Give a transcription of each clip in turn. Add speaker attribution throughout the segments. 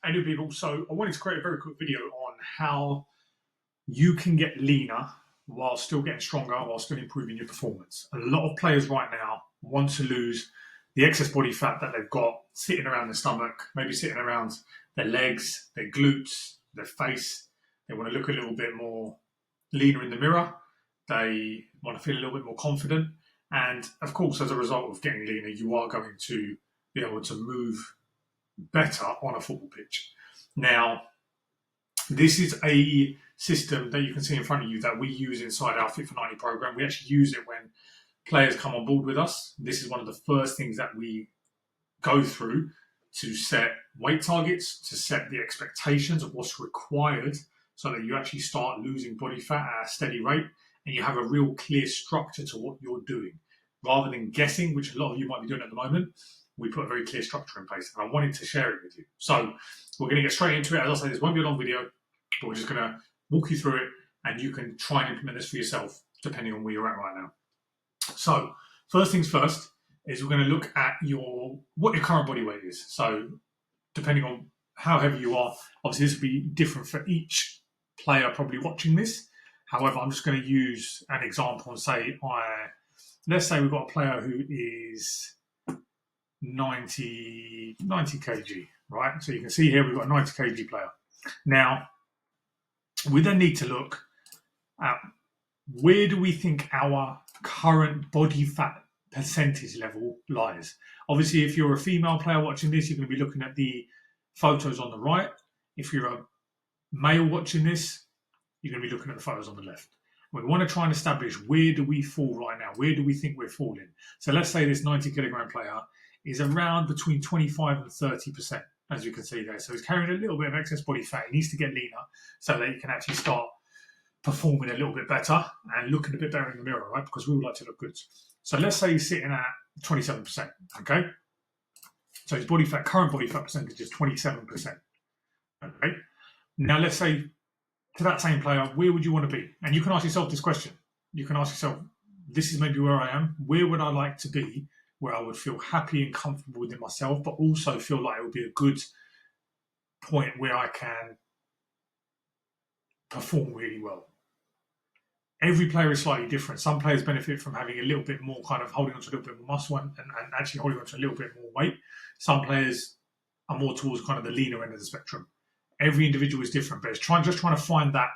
Speaker 1: Hey, new people. So I wanted to create a very quick video on how you can get leaner while still getting stronger, while still improving your performance. A lot of players right now want to lose the excess body fat that they've got sitting around their stomach, maybe sitting around their legs, their glutes, their face. They want to look a little bit more leaner in the mirror. They want to feel a little bit more confident. And of course, as a result of getting leaner, you are going to be able to move better on a football pitch. Now, this is a system that you can see in front of you that we use inside our Fit for 90 program. We actually use it when players come on board with us. This is one of the first things that we go through to set weight targets, to set the expectations of what's required so that you actually start losing body fat at a steady rate and you have a real clear structure to what you're doing. Rather than guessing, which a lot of you might be doing at the moment, we put a very clear structure in place, and I wanted to share it with you. So we're going to get straight into it. As I say, this won't be a long video, but we're just going to walk you through it, and you can try and implement this for yourself, depending on where you're at right now. So first things first is we're going to look at what your current body weight is. So depending on how heavy you are, obviously this will be different for each player probably watching this. However, I'm just going to use an example and say, let's say we've got a player who is 90 kg, right? So you can see here we've got a 90 kg player. Now, we then need to look at where do we think our current body fat percentage level lies. Obviously, if you're a female player watching this, you're going to be looking at the photos on the right. If you're a male watching this, you're going to be looking at the photos on the left. We want to try and establish where do we fall right now? Where do we think we're falling? So let's say this 90 kilogram player is around between 25 and 30%, as you can see there. So he's carrying a little bit of excess body fat. He needs to get leaner so that he can actually start performing a little bit better and looking a bit better in the mirror, right? Because we all like to look good. So let's say he's sitting at 27%, okay? So his current body fat percentage is 27%, okay? Now let's say to that same player, where would you want to be? And you can ask yourself this question. You can ask yourself, this is maybe where I am. Where would I like to be where I would feel happy and comfortable within myself, but also feel like it would be a good point where I can perform really well? Every player is slightly different. Some players benefit from having a little bit more kind of holding on to a little bit more muscle and actually holding on to a little bit more weight. Some players are more towards kind of the leaner end of the spectrum. Every individual is different, but it's just trying to find that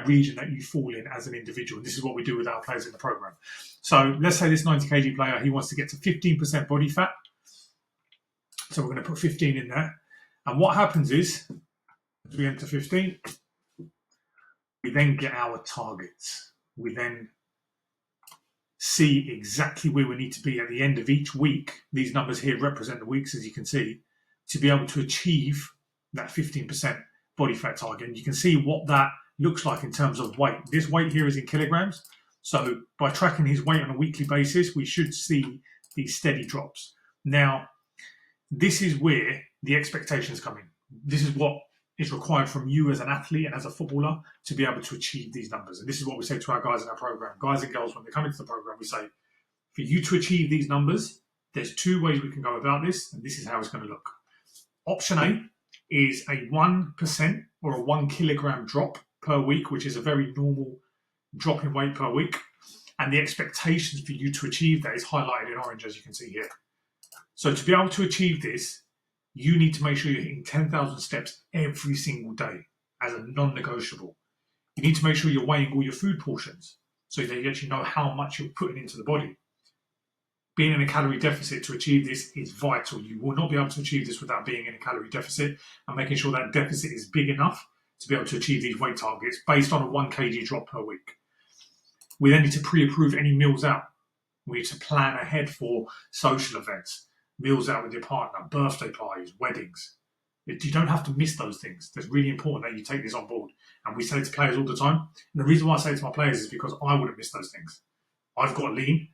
Speaker 1: region that you fall in as an individual. And this is what we do with our players in the program. So let's say this 90 kg player, he wants to get to 15% body fat. So we're going to put 15 in there. And what happens is, as we enter 15, we then get our targets. We then see exactly where we need to be at the end of each week. These numbers here represent the weeks, as you can see, to be able to achieve that 15% body fat target. And you can see what that looks like in terms of weight. This weight here is in kilograms. So by tracking his weight on a weekly basis, we should see these steady drops. Now, this is where the expectations come in. This is what is required from you as an athlete and as a footballer to be able to achieve these numbers. And this is what we say to our guys in our program. Guys and girls, when they come into the program, we say, for you to achieve these numbers, there's two ways we can go about this, and this is how it's going to look. Option A is a 1% or a 1 kilogram drop per week, which is a very normal drop in weight per week. And the expectations for you to achieve that is highlighted in orange, as you can see here. So to be able to achieve this, you need to make sure you're hitting 10,000 steps every single day as a non-negotiable. You need to make sure you're weighing all your food portions so that you actually know how much you're putting into the body. Being in a calorie deficit to achieve this is vital. You will not be able to achieve this without being in a calorie deficit and making sure that deficit is big enough to be able to achieve these weight targets based on a 1 kg drop per week. We then need to pre-approve any meals out. We need to plan ahead for social events, meals out with your partner, birthday parties, weddings. You don't have to miss those things. It's really important that you take this on board. And we say it to players all the time. And the reason why I say it to my players is because I wouldn't miss those things. I've got lean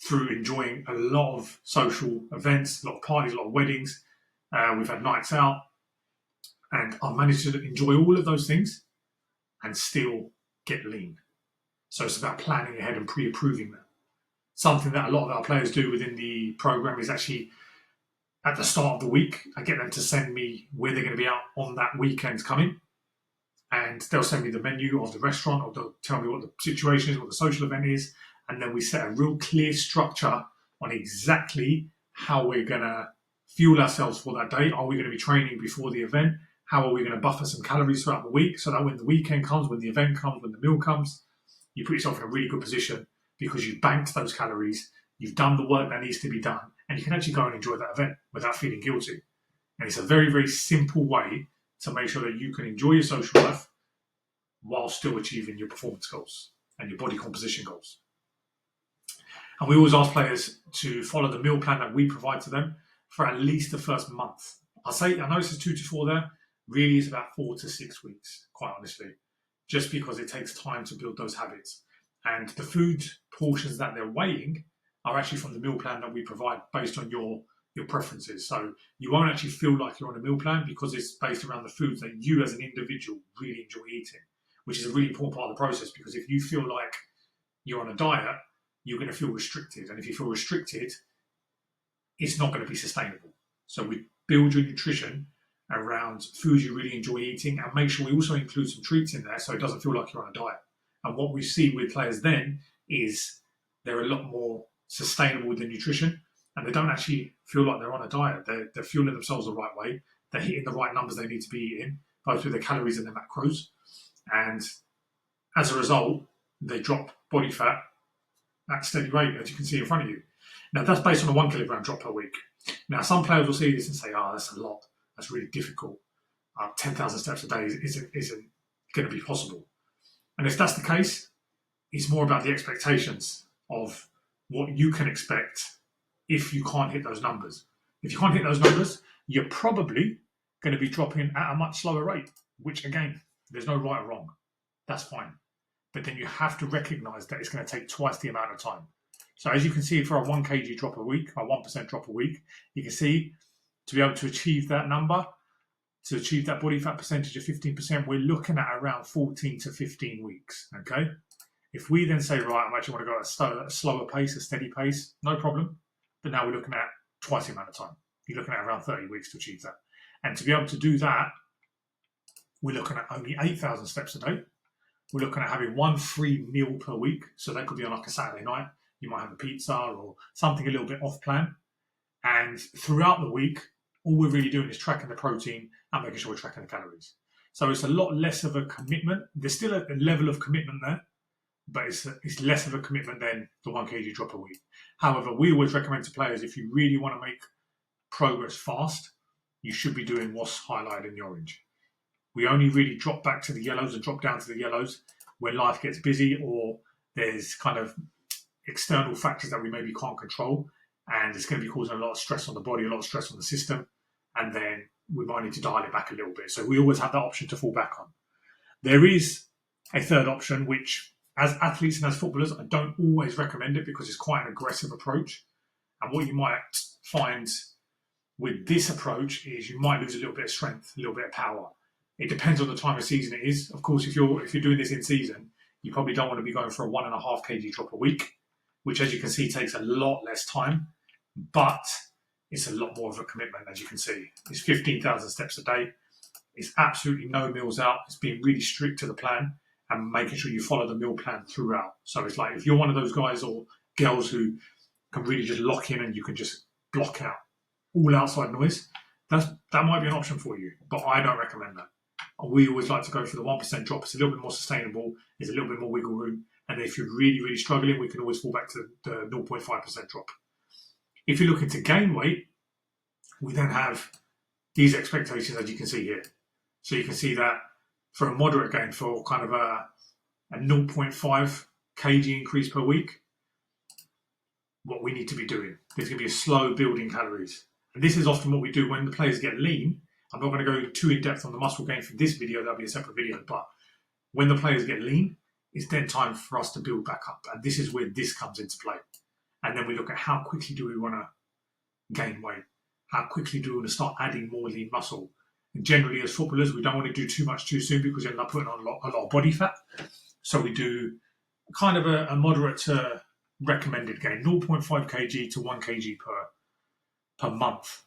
Speaker 1: through enjoying a lot of social events, a lot of parties, a lot of weddings. We've had nights out. And I've managed to enjoy all of those things and still get lean. So it's about planning ahead and pre-approving that. Something that a lot of our players do within the program is actually at the start of the week. I get them to send me where they're going to be out on that weekend coming. And they'll send me the menu of the restaurant, or they'll tell me what the situation is, what the social event is. And then we set a real clear structure on exactly how we're going to fuel ourselves for that day. Are we going to be training before the event? How are we going to buffer some calories throughout the week so that when the weekend comes, when the event comes, when the meal comes, you put yourself in a really good position because you've banked those calories, you've done the work that needs to be done, and you can actually go and enjoy that event without feeling guilty. And it's a very, very simple way to make sure that you can enjoy your social life while still achieving your performance goals and your body composition goals. And we always ask players to follow the meal plan that we provide to them for at least the first month. I know this is 2 to 4 there, really is about 4 to 6 weeks, quite honestly, just because it takes time to build those habits. And the food portions that they're weighing are actually from the meal plan that we provide based on your preferences. So you won't actually feel like you're on a meal plan because it's based around the foods that you as an individual really enjoy eating, which is a really important part of the process, because if you feel like you're on a diet, you're going to feel restricted. And if you feel restricted, it's not going to be sustainable. So we build your nutrition around foods you really enjoy eating, and make sure we also include some treats in there so it doesn't feel like you're on a diet. And what we see with players then is they're a lot more sustainable with the nutrition, and they don't actually feel like they're on a diet. They're fueling themselves the right way. They're hitting the right numbers they need to be eating, both with their calories and their macros. And as a result, they drop body fat at a steady rate, as you can see in front of you. Now, that's based on a 1 kilogram drop per week. Now, some players will see this and say, that's a lot. That's really difficult. 10,000 steps a day isn't going to be possible. And if that's the case, it's more about the expectations of what you can expect if you can't hit those numbers. If you can't hit those numbers, you're probably going to be dropping at a much slower rate, which, again, there's no right or wrong. That's fine. But then you have to recognize that it's going to take twice the amount of time. So as you can see, for a 1 kg drop a week, a 1% drop a week, you can see to be able to achieve that number, to achieve that body fat percentage of 15%, we're looking at around 14 to 15 weeks, okay? If we then say, right, I actually want to go at a slower pace, a steady pace, no problem. But now we're looking at twice the amount of time. You're looking at around 30 weeks to achieve that. And to be able to do that, we're looking at only 8,000 steps a day. We're looking at having 1 free meal per week. So that could be on like a Saturday night. You might have a pizza or something a little bit off plan. And throughout the week, all we're really doing is tracking the protein and making sure we're tracking the calories. So it's a lot less of a commitment. There's still a level of commitment there, but it's less of a commitment than the 1 kg drop a week. However, we always recommend to players, if you really want to make progress fast, you should be doing what's highlighted in the orange. We only really drop back to the yellows and drop down to the yellows when life gets busy or there's kind of external factors that we maybe can't control, and it's going to be causing a lot of stress on the body, a lot of stress on the system, and then we might need to dial it back a little bit. So we always have that option to fall back on. There is a third option, which as athletes and as footballers, I don't always recommend it because it's quite an aggressive approach. And what you might find with this approach is you might lose a little bit of strength, a little bit of power. It depends on the time of season it is. Of course, if you're doing this in season, you probably don't want to be going for a 1.5 kg drop a week, which, as you can see, takes a lot less time, but it's a lot more of a commitment, as you can see. It's 15,000 steps a day. It's absolutely no meals out. It's being really strict to the plan and making sure you follow the meal plan throughout. So it's like if you're one of those guys or girls who can really just lock in and you can just block out all outside noise, that might be an option for you, but I don't recommend that. We always like to go for the 1% drop. It's a little bit more sustainable. There's a little bit more wiggle room. And if you're really, really struggling, we can always fall back to the 0.5% drop. If you're looking to gain weight, we then have these expectations, as you can see here. So you can see that for a moderate gain, for kind of a 0.5 kg increase per week, what we need to be doing. There's going to be a slow building calories. And this is often what we do when the players get lean. I'm not going to go too in depth on the muscle gain for this video. That'll be a separate video. But when the players get lean, it's then time for us to build back up. And this is where this comes into play. And then we look at how quickly do we want to gain weight? How quickly do we want to start adding more lean muscle? And generally, as footballers, we don't want to do too much too soon because you end up putting on a lot of body fat. So we do kind of a moderate to recommended gain, 0.5 kg to 1 kg per month.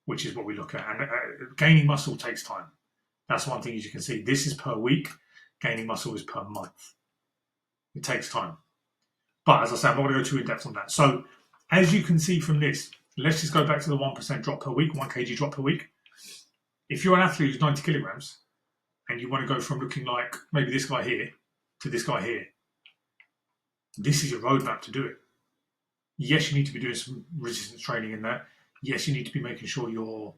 Speaker 1: which is what we look at. And gaining muscle takes time. That's one thing, as you can see. This is per week. Gaining muscle is per month. It takes time. But as I said, I'm not going to go too in depth on that. So as you can see from this, let's just go back to the 1% drop per week, 1 kg drop per week. If you're an athlete who's 90 kilograms and you want to go from looking like maybe this guy here to this guy here, this is your roadmap to do it. Yes, you need to be doing some resistance training in there. Yes, you need to be making sure you're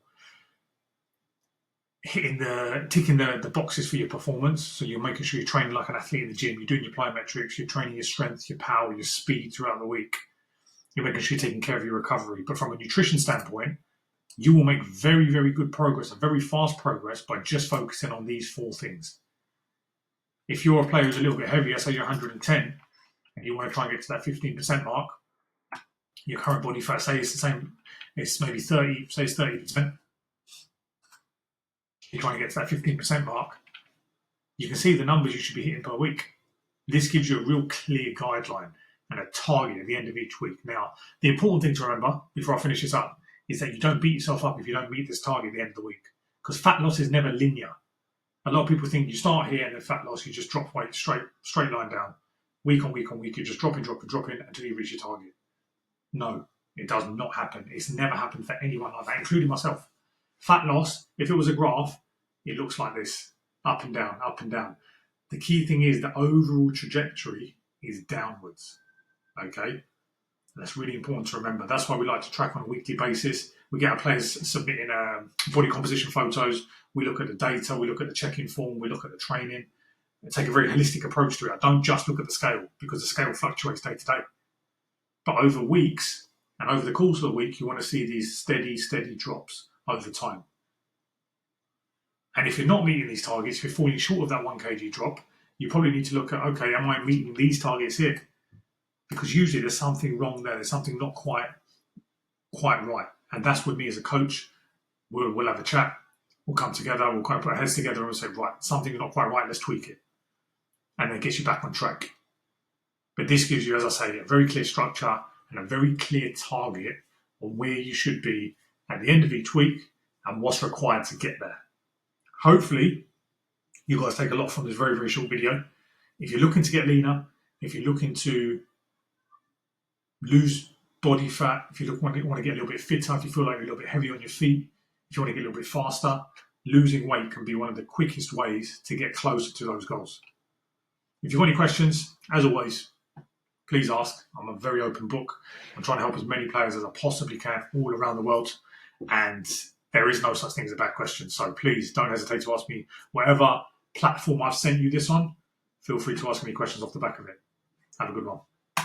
Speaker 1: ticking the boxes for your performance. So you're making sure you're training like an athlete in the gym. You're doing your plyometrics. You're training your strength, your power, your speed throughout the week. You're making sure you're taking care of your recovery. But from a nutrition standpoint, you will make very, very good progress and very fast progress by just focusing on these 4 things. If you're a player who's a little bit heavier, say you're 110, and you want to try and get to that 15% mark, your current body fat, say it's the same, it's maybe 30, say it's 30%. You're trying to get to that 15% mark, you can see the numbers you should be hitting per week. This gives you a real clear guideline and a target at the end of each week. Now, the important thing to remember before I finish this up is that you don't beat yourself up if you don't meet this target at the end of the week, because fat loss is never linear. A lot of people think you start here and then fat loss, you just drop weight straight line down. Week on week on week, you're just dropping until you reach your target. No, it does not happen. It's never happened for anyone like that, including myself. Fat loss, if it was a graph, it looks like this, up and down, up and down. The key thing is the overall trajectory is downwards, okay? That's really important to remember. That's why we like to track on a weekly basis. We get our players submitting body composition photos. We look at the data, we look at the check-in form, we look at the training. And take a very holistic approach to it. Don't just look at the scale, because the scale fluctuates day to day. But over weeks and over the course of the week, you want to see these steady drops over time. And if you're not meeting these targets, if you're falling short of that 1 kg drop, you probably need to look at, okay, am I meeting these targets here? Because usually there's something wrong there. There's something not quite right. And that's with me as a coach. We'll have a chat. We'll come together. We'll kind of put our heads together and we'll say, right, something's not quite right. Let's tweak it. And then gets you back on track. But this gives you, as I say, a very clear structure and a very clear target on where you should be at the end of each week and what's required to get there. Hopefully, you guys take a lot from this very, very short video. If you're looking to get leaner, if you're looking to lose body fat, if you want to get a little bit fitter, if you feel like you're a little bit heavy on your feet, if you want to get a little bit faster, losing weight can be one of the quickest ways to get closer to those goals. If you've got any questions, as always, please ask. I'm a very open book. I'm trying to help as many players as I possibly can all around the world. And there is no such thing as a bad question. So please don't hesitate to ask me. Whatever platform I've sent you this on, feel free to ask me questions off the back of it. Have a good one.